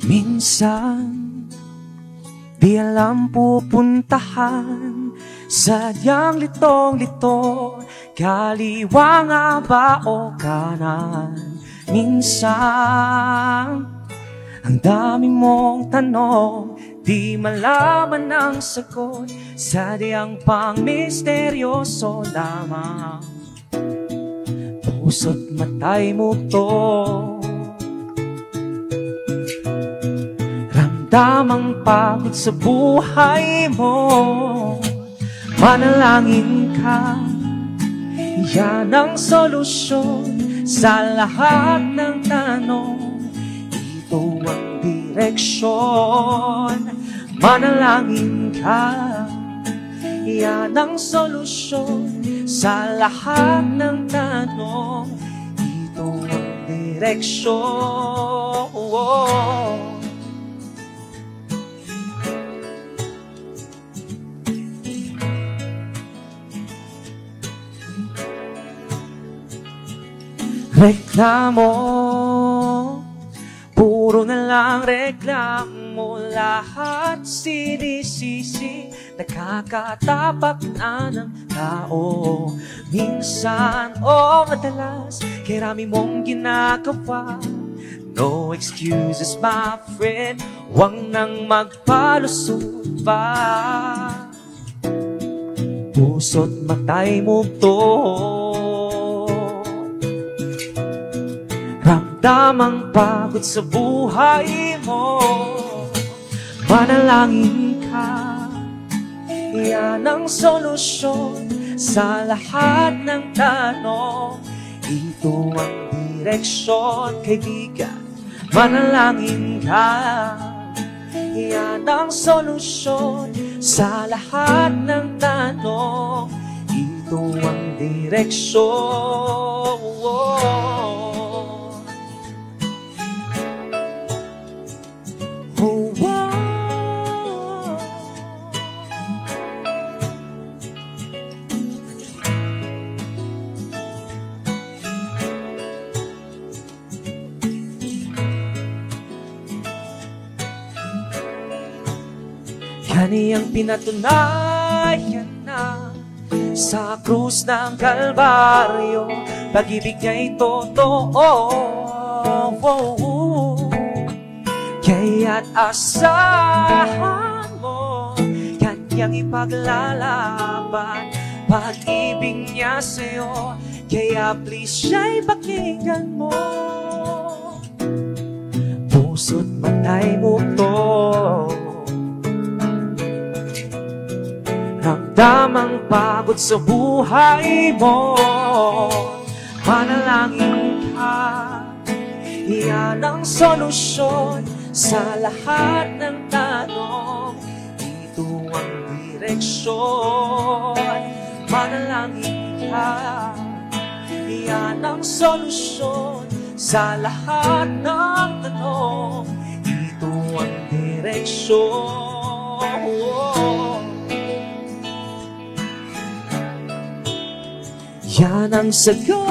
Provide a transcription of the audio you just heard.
Minsan di alam pupuntahan, sadyang litong-lito, kaliwa nga ba o kanan? Minsan ang dami mong tanong, di malaman ang sagot, sadyang pang misteryoso lamang. Puso't matay mo to, ramdamang pagod sa buhay mo. Manalangin ka, yan ang solusyon sa lahat ng tanong. Ito ang direksyon. Manalangin ka, yan ang solusyon sa lahat ng tanong. Ito ang direksyon. Reklamo, puro na lang reklamo, lahat sinisisi, nakakatapak na ng tao. Minsan o madalas, karami mong ginagawa. No excuses my friend, huwag nang magpalusot pa. Puso't matay mo to, ramdamang pagod sa buhay mo. Manalangin ka, yan ang solusyon sa lahat ng tanong. Ito ang direksyon, kaibigan. Manalangin ka, yan ang solusyon sa lahat ng tanong. Ito ang direksyon. Kaniyang pinatunayan na sa krus ng Kalbaryo, pag-ibig niya'y totoo. Kaya't asahan mo, kanyang ipaglalaban pag-ibig niya sa'yo. Kaya please siya'y pakinggan mo. Puso't matay mo to, ramdamang pagod sa buhay mo. Manalangin ka, yan ang solusyon sa lahat ng tanong. Ito ang direksyon. Manalangin ka, yan ang solusyon sa lahat ng tanong. Ito ang direksyon. Yan ang sagot